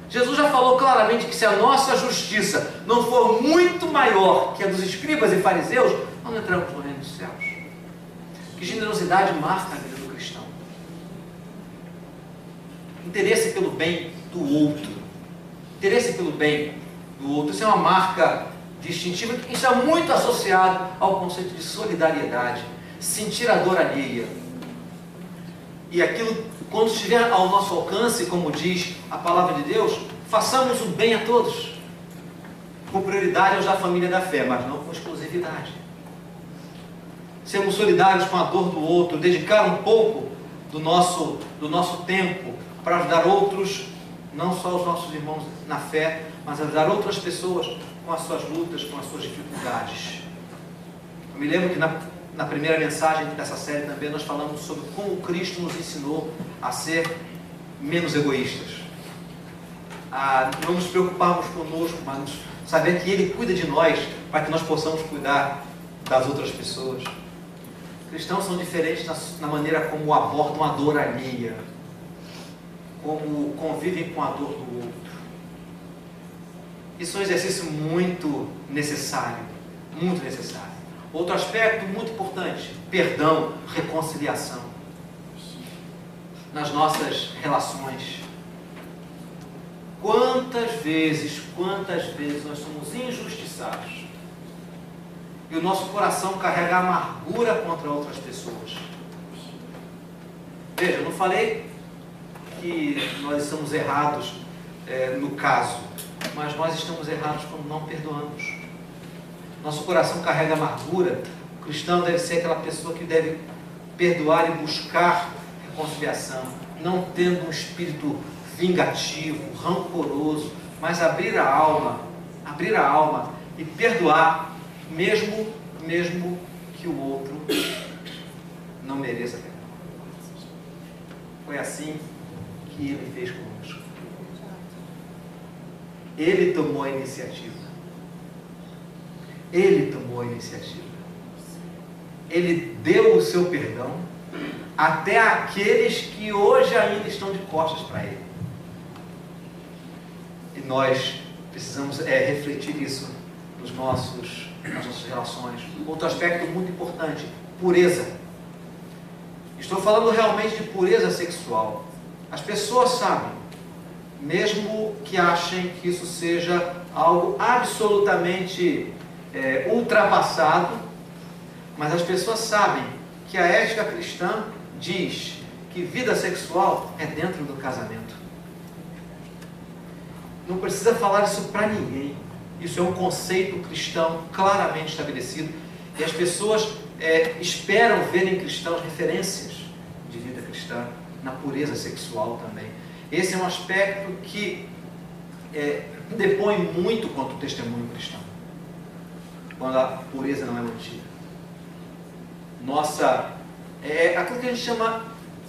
B: Jesus já falou claramente que se a nossa justiça não for muito maior que a dos escribas e fariseus, nós não entramos no reino dos céus. Que generosidade marca a vida do cristão. Interesse pelo bem do outro. Interesse pelo bem do outro. Isso é uma marca distintiva que está muito associado ao conceito de solidariedade. Sentir a dor alheia. E aquilo, quando estiver ao nosso alcance, como diz a palavra de Deus, façamos o bem a todos. Com prioridade aos da família da fé, mas não com exclusividade. Sermos solidários com a dor do outro, dedicar um pouco do nosso tempo para ajudar outros, não só os nossos irmãos na fé, mas ajudar outras pessoas com as suas lutas, com as suas dificuldades. Eu me lembro que na primeira mensagem dessa série também nós falamos sobre como Cristo nos ensinou a ser menos egoístas. A não nos preocuparmos conosco, mas saber que Ele cuida de nós para que nós possamos cuidar das outras pessoas. Cristãos são diferentes na maneira como abordam a dor alheia, como convivem com a dor do outro. Isso é um exercício muito necessário, muito necessário. Outro aspecto muito importante, perdão, reconciliação. Nas nossas relações. Quantas vezes nós somos injustiçados e o nosso coração carrega amargura contra outras pessoas. Veja, eu não falei que nós estamos errados no caso, mas nós estamos errados quando não perdoamos. Nosso coração carrega amargura. O cristão deve ser aquela pessoa que deve perdoar e buscar reconciliação, não tendo um espírito vingativo, rancoroso, mas abrir a alma e perdoar, mesmo que o outro não mereça perdão. Foi assim que Ele fez conosco. Ele tomou a iniciativa. Ele tomou a iniciativa. Ele deu o seu perdão até aqueles que hoje ainda estão de costas para Ele. E nós precisamos refletir isso nas nossas relações. Outro aspecto muito importante, pureza. Estou falando realmente de pureza sexual. As pessoas sabem, mesmo que achem que isso seja algo absolutamente ultrapassado, mas as pessoas sabem que a ética cristã diz que vida sexual é dentro do casamento. Não precisa falar isso para ninguém. Isso é um conceito cristão claramente estabelecido e as pessoas esperam ver em cristãos referências de vida cristã na pureza sexual também. Esse é um aspecto que depõe muito contra o testemunho cristão, quando a pureza não é mantida. Aquilo que a gente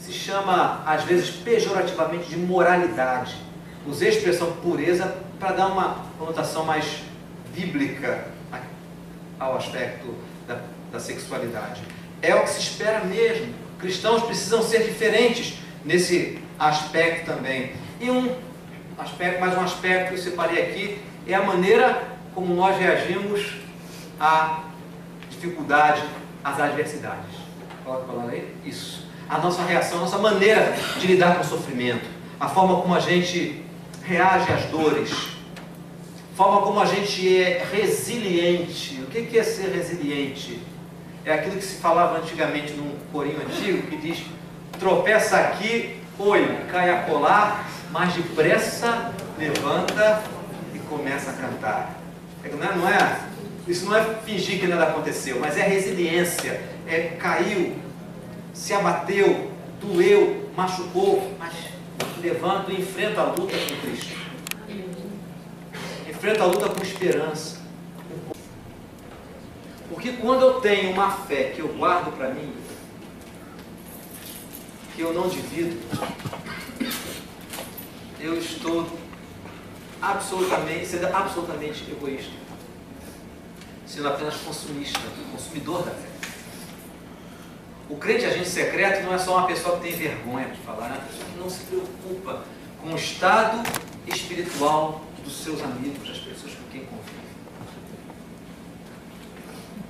B: se chama às vezes pejorativamente de moralidade. Usei a expressão pureza para dar uma conotação mais bíblica ao aspecto da sexualidade. É o que se espera mesmo. Cristãos precisam ser diferentes nesse aspecto também. E mais um aspecto que eu separei aqui é a maneira como nós reagimos à dificuldade, às adversidades. Coloca a palavra aí? Isso. A nossa reação, a nossa maneira de lidar com o sofrimento, a forma como a gente reage às dores, a forma como a gente é resiliente. O que é ser resiliente? É aquilo que se falava antigamente num corinho antigo, que diz: tropeça aqui, cai acolá, mas depressa levanta e começa a cantar. Isso não é fingir que nada aconteceu, mas é resiliência. Caiu, se abateu, doeu, machucou, mas levanta e enfrenta a luta com Cristo. Enfrenta a luta com esperança. Porque quando eu tenho uma fé que eu guardo para mim, que eu não divido, eu estou sendo absolutamente egoísta, sendo apenas consumidor da fé. O crente agente secreto não é só uma pessoa que tem vergonha de falar, é uma pessoa que não se preocupa com o estado espiritual dos seus amigos, das pessoas com quem convive.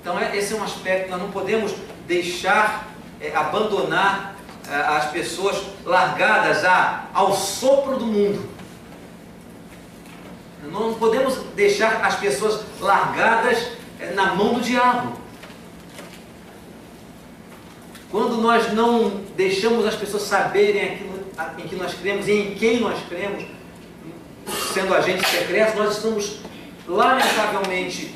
B: Então esse é um aspecto que nós não podemos deixar, abandonar as pessoas largadas ao sopro do mundo. Não podemos deixar as pessoas largadas na mão do diabo. Quando nós não deixamos as pessoas saberem aquilo em que nós cremos e em quem nós cremos, sendo agentes secretos, nós estamos, lamentavelmente,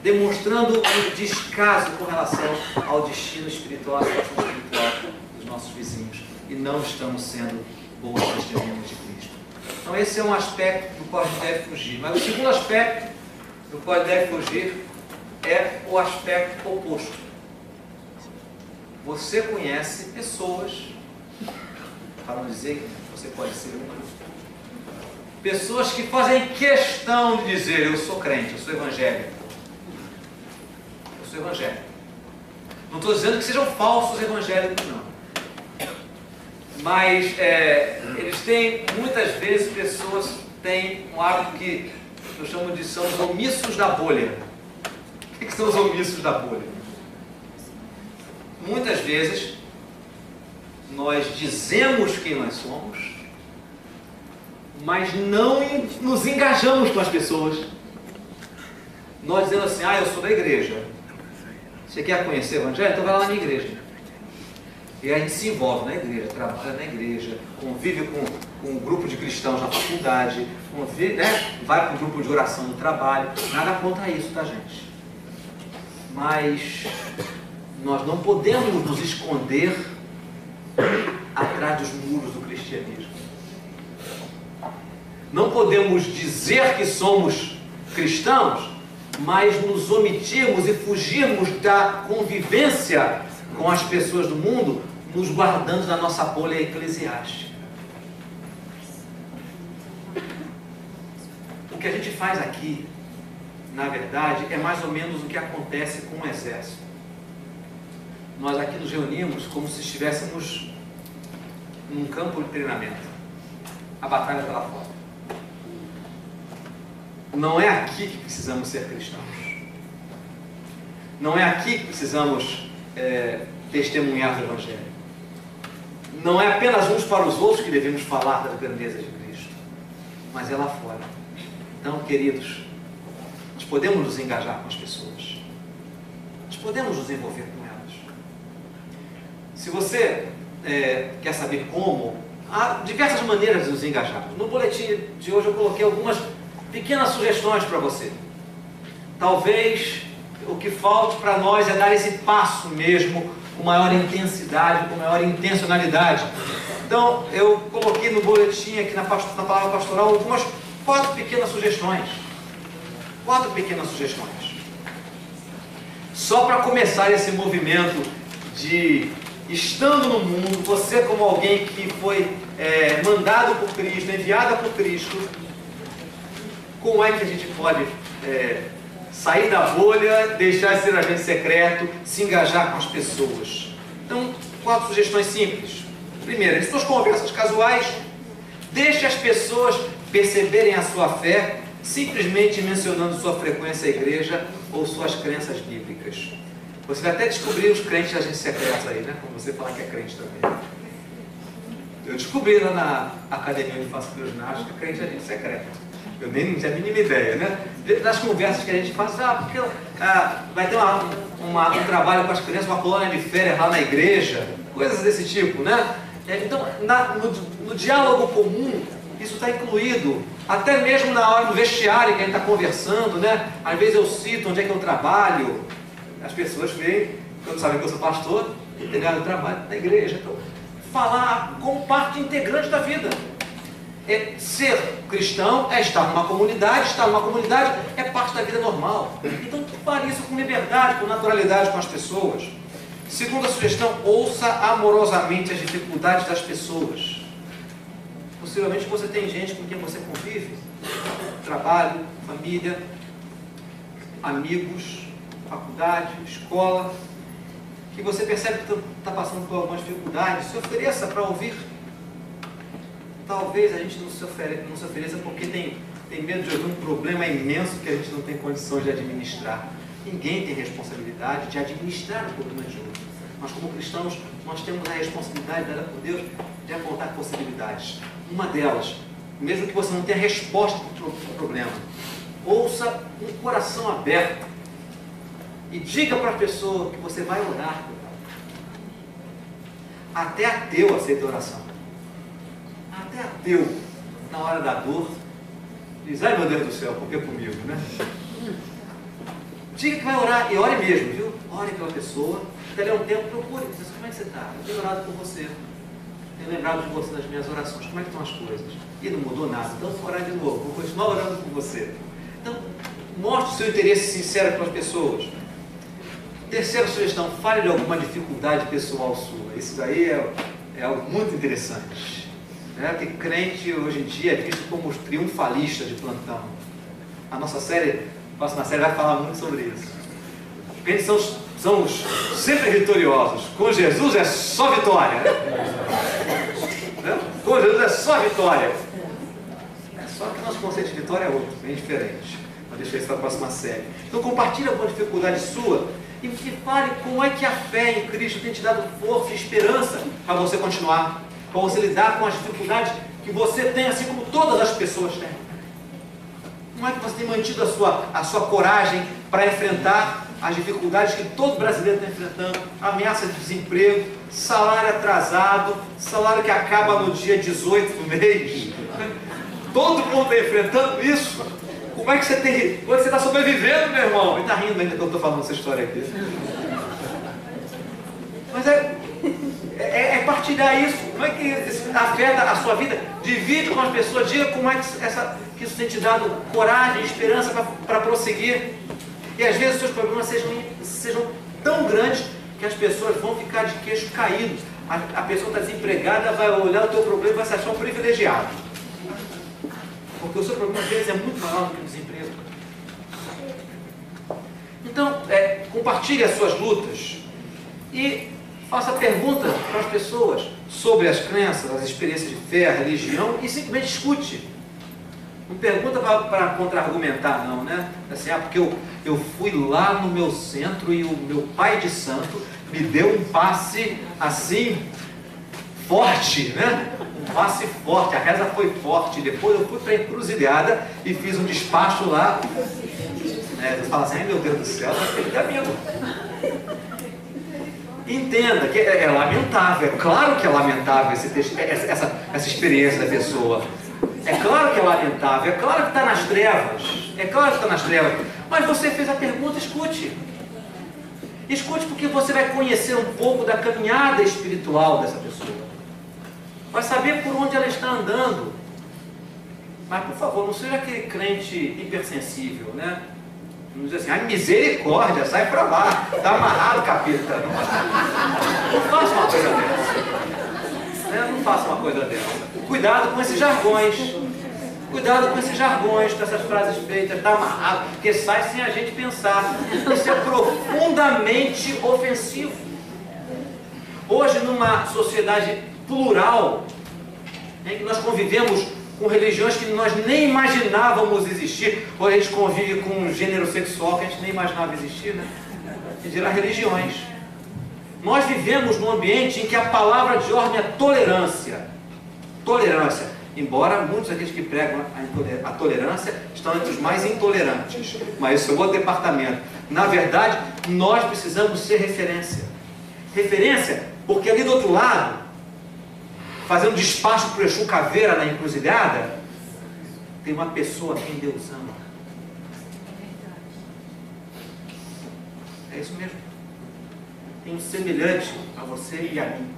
B: demonstrando um descaso com relação ao destino espiritual, à situação espiritual dos nossos vizinhos. E não estamos sendo boas testemunhas de Cristo. Então esse é um aspecto do qual a gente deve fugir. Mas o segundo aspecto do qual deve fugir é o aspecto oposto. Você conhece pessoas, para não dizer que você pode ser uma, pessoas que fazem questão de dizer: eu sou crente, eu sou evangélico. Eu sou evangélico. Não estou dizendo que sejam falsos evangélicos, não. Mas eles têm, muitas vezes, pessoas têm um hábito que eu chamo de são os omissos da bolha. O que são os omissos da bolha? Muitas vezes, nós dizemos quem nós somos, mas não nos engajamos com as pessoas. Nós dizemos assim: eu sou da igreja. Você quer conhecer o evangelho? Então vai lá na minha igreja. E a gente se envolve na igreja, trabalha na igreja, convive com um grupo de cristãos na faculdade, vai para um grupo de oração no trabalho. Nada contra isso, tá, gente? Mas nós não podemos nos esconder atrás dos muros do cristianismo. Não podemos dizer que somos cristãos, mas nos omitirmos e fugirmos da convivência com as pessoas do mundo, nos guardando da nossa bolha eclesiástica. O que a gente faz aqui, na verdade, é mais ou menos o que acontece com o exército. Nós aqui nos reunimos como se estivéssemos num campo de treinamento. A batalha está lá fora. Não é aqui que precisamos ser cristãos. Não é aqui que precisamos testemunhar do Evangelho. Não é apenas uns para os outros que devemos falar das grandezas de Cristo, mas é lá fora. Então, queridos, nós podemos nos engajar com as pessoas. Nós podemos nos envolver com elas. Se você quer saber como, há diversas maneiras de nos engajarmos. No boletim de hoje eu coloquei algumas pequenas sugestões para você. Talvez o que falte para nós é dar esse passo mesmo com maior intensidade, com maior intencionalidade. Então, eu coloquei no boletim aqui na palavra pastoral algumas 4 pequenas sugestões. 4 pequenas sugestões. Só para começar esse movimento de, estando no mundo, você como alguém que foi mandado por Cristo, enviada por Cristo, como é que a gente pode sair da bolha, deixar de ser agente secreto, se engajar com as pessoas? Então, 4 sugestões simples. Primeiro, em suas conversas casuais, deixe as pessoas perceberem a sua fé, simplesmente mencionando sua frequência à igreja ou suas crenças bíblicas. Você vai até descobrir os crentes agentes secretos aí, né? Como você fala que é crente também. Eu descobri lá na academia onde faço meu ginástica, crente agente secreto. Eu nem tinha a mínima ideia, né? Das conversas que a gente faz, porque vai ter um trabalho com as crianças, uma colônia de férias lá na igreja, coisas desse tipo, né? Então, no diálogo comum, isso está incluído, até mesmo na hora do vestiário que a gente está conversando, né? Às vezes eu cito onde é que eu trabalho, as pessoas veem, quando sabem que eu sou pastor, eu trabalho na igreja. Então, falar como parte integrante da vida. Ser cristão é estar numa comunidade é parte da vida normal. Então, fale isso com liberdade, com naturalidade com as pessoas. Segunda sugestão, ouça amorosamente as dificuldades das pessoas. Possivelmente você tem gente com quem você convive, trabalho, família, amigos, faculdade, escola, que você percebe que está passando por algumas dificuldades, se ofereça para ouvir. Talvez a gente não se ofereça porque tem medo de ouvir um problema imenso que a gente não tem condições de administrar. Ninguém tem responsabilidade de administrar os problemas de outros. Nós, como cristãos, nós temos a responsabilidade dada por Deus de apontar possibilidades. Uma delas, mesmo que você não tenha resposta para o problema, ouça com o coração aberto e diga para a pessoa que você vai orar por ela. Até ateu aceita oração. Até ateu, na hora da dor, diz: ai meu Deus do céu, por que comigo, né? Diga que vai orar, e ore mesmo, viu? Ore pela pessoa, até um tempo, procure, diz: como é que você está? Eu tenho orado por você, tenho lembrado de você nas minhas orações, como é que estão as coisas? E não mudou nada, então vou orar de novo, vou continuar orando por você. Então, mostre o seu interesse sincero pelas pessoas. Terceira sugestão: fale de alguma dificuldade pessoal sua. Isso daí é algo muito interessante. Que crente hoje em dia é visto como os triunfalistas de plantão. A nossa próxima série vai falar muito sobre isso. Os crentes são os sempre vitoriosos. Com Jesus é só vitória. Com Jesus é só vitória. É só que nosso conceito de vitória é outro, bem diferente. Mas deixa isso para a próxima série. Então compartilhe alguma dificuldade sua e fale como é que a fé em Cristo tem te dado força e esperança para você continuar, para você lidar com as dificuldades que você tem, assim como todas as pessoas têm. Como é que você tem mantido a sua coragem para enfrentar as dificuldades que todo brasileiro está enfrentando? Ameaça de desemprego, salário atrasado, salário que acaba no dia 18 do mês. Todo mundo está enfrentando isso. Como é que você está sobrevivendo, meu irmão? Ele está rindo ainda que eu estou falando essa história aqui. Mas é partilhar isso. Como é que afeta a sua vida? Divide com as pessoas, diga como é que isso tem te dado coragem e esperança para prosseguir. E às vezes os seus problemas sejam tão grandes que as pessoas vão ficar de queixo caído. A pessoa está desempregada, vai olhar o teu problema e vai se achar um privilegiado. Porque o seu problema às vezes é muito maior do que o desemprego. Então, compartilhe as suas lutas e faça perguntas para as pessoas sobre as crenças, as experiências de fé, a religião, e simplesmente escute. Não pergunta para contra-argumentar, não, né? Assim, porque eu fui lá no meu centro e o meu pai de santo me deu um passe assim, forte, né? Um passe forte, a reza foi forte. Depois eu fui para a encruzilhada e fiz um despacho lá. Você fala assim: ai meu Deus do céu, vai perder amigo. Entenda que é lamentável, é claro que é lamentável essa experiência da pessoa. É claro que é lamentável, é claro que está nas trevas, mas você fez a pergunta, escute. Escute, porque você vai conhecer um pouco da caminhada espiritual dessa pessoa. Vai saber por onde ela está andando. Mas, por favor, não seja aquele crente hipersensível, né? Não diz assim: ai, misericórdia, sai para lá, está amarrado, capeta. Não faça uma coisa dessa. Não faça uma coisa dessa. Cuidado com esses jargões. Cuidado com esses jargões, com essas frases feitas, está amarrado, porque sai sem a gente pensar. Isso é profundamente ofensivo. Hoje, numa sociedade plural, em que nós convivemos com religiões que nós nem imaginávamos existir, ou a gente convive com um gênero sexual que a gente nem imaginava existir, né? Que dirá religiões. Nós vivemos num ambiente em que a palavra de ordem é tolerância. Tolerância. Embora muitos daqueles que pregam a tolerância estão entre os mais intolerantes. Mas isso é outro departamento. Na verdade, nós precisamos ser referência. Referência, porque ali do outro lado, fazendo despacho para o Exu Caveira na encruzilhada, tem uma pessoa a quem Deus ama. É isso mesmo. Tem um semelhante a você e a mim.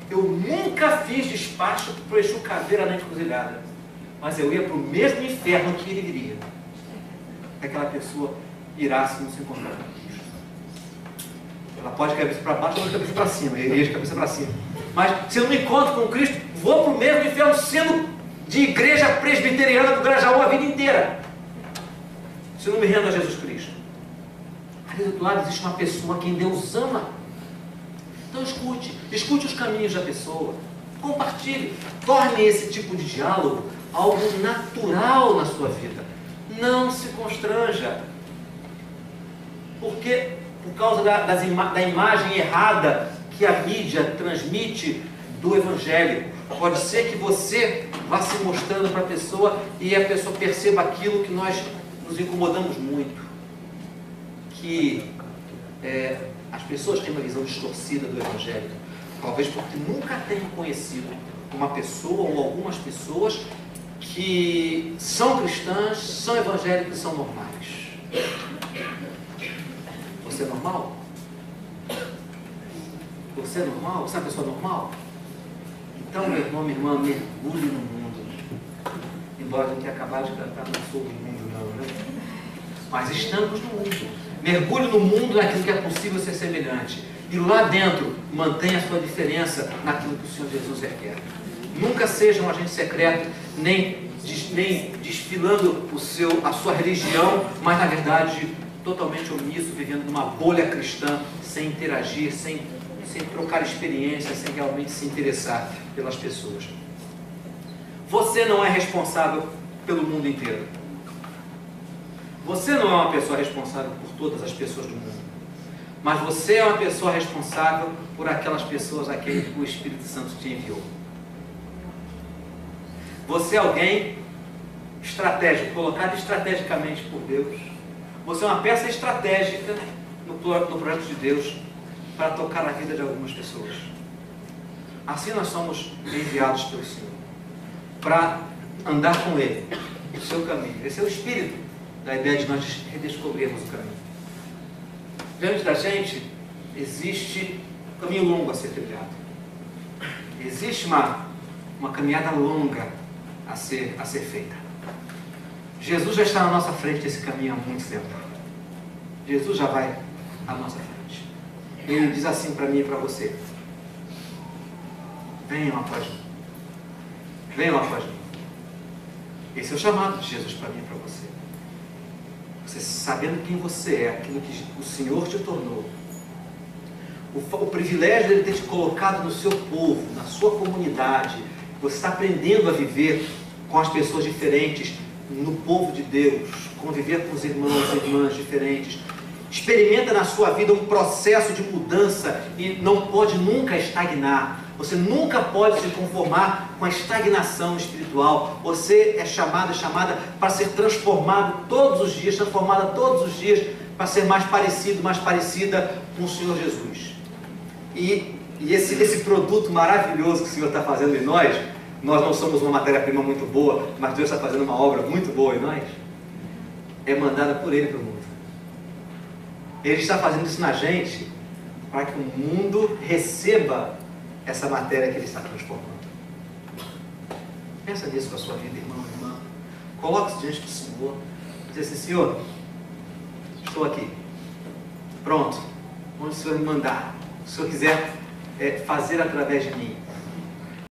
B: Eu nunca fiz despacho para o Exu Caveira na encruzilhada, mas eu ia para o mesmo inferno que ele iria. Aquela pessoa irá se não se encontrar com Cristo. Ela pode ir de cabeça para baixo ou de cabeça para cima. Eu iria de cabeça para cima. Mas se eu não me encontro com Cristo, vou para o mesmo inferno, sendo de igreja presbiteriana do Grajaú a vida inteira. Se eu não me rendo a Jesus Cristo. Ali do outro lado existe uma pessoa a quem Deus ama. Então escute os caminhos da pessoa, compartilhe, torne esse tipo de diálogo algo natural na sua vida. Não se constranja, porque por causa da imagem errada que a mídia transmite do Evangelho, pode ser que você vá se mostrando para a pessoa e a pessoa perceba aquilo que nós nos incomodamos muito, que as pessoas têm uma visão distorcida do Evangelho, talvez porque nunca tenham conhecido uma pessoa ou algumas pessoas que são cristãs, são evangélicas e são normais. Você é normal? Você é normal? Você é uma pessoa normal? Então, meu irmão, minha irmã, mergulhe no mundo. Embora a gente tenha acabado de cantar, não sou do mundo não, né? Mas estamos no mundo. Mergulhe no mundo naquilo que é possível ser semelhante. E lá dentro, mantenha a sua diferença naquilo que o Senhor Jesus requer. Nunca seja um agente secreto, nem desfilando a sua religião, mas na verdade totalmente omisso, vivendo numa bolha cristã, sem interagir, sem trocar experiências, sem realmente se interessar pelas pessoas. Você não é responsável pelo mundo inteiro. Você não é uma pessoa responsável por todas as pessoas do mundo. Mas você é uma pessoa responsável por aquelas pessoas a quem o Espírito Santo te enviou. Você é alguém estratégico, colocado estrategicamente por Deus. Você é uma peça estratégica no projeto de Deus para tocar a vida de algumas pessoas. Assim nós somos enviados pelo Senhor para andar com Ele, o seu caminho. Esse é o espírito da ideia de nós redescobrirmos o caminho. Diante da gente existe um caminho longo a ser trilhado. Existe uma caminhada longa a ser feita. Jesus já está na nossa frente desse caminho há muito tempo. Jesus já vai à nossa frente. Ele diz assim para mim e para você: venham após mim. Venham após mim. Esse é o chamado de Jesus para mim e para você. Você sabendo quem você é, aquilo que o Senhor te tornou, o privilégio dele ter te colocado no seu povo, na sua comunidade, você está aprendendo a viver com as pessoas diferentes, no povo de Deus, conviver com os irmãos e irmãs diferentes. Experimenta na sua vida um processo de mudança e não pode nunca estagnar. Você nunca pode se conformar com a estagnação espiritual. Você é chamada para ser transformado todos os dias, transformada todos os dias, para ser mais parecido, mais parecida com o Senhor Jesus. E esse produto maravilhoso que o Senhor está fazendo em nós não somos uma matéria-prima muito boa, mas Deus está fazendo uma obra muito boa em nós, é mandada por Ele para o mundo. Ele está fazendo isso na gente para que o mundo receba essa matéria que Ele está transformando. Pensa nisso com a sua vida, irmão, irmã. Coloque-se diante do Senhor. Diz assim: Senhor, estou aqui. Pronto. Onde o Senhor me mandar, se o Senhor quiser fazer através de mim,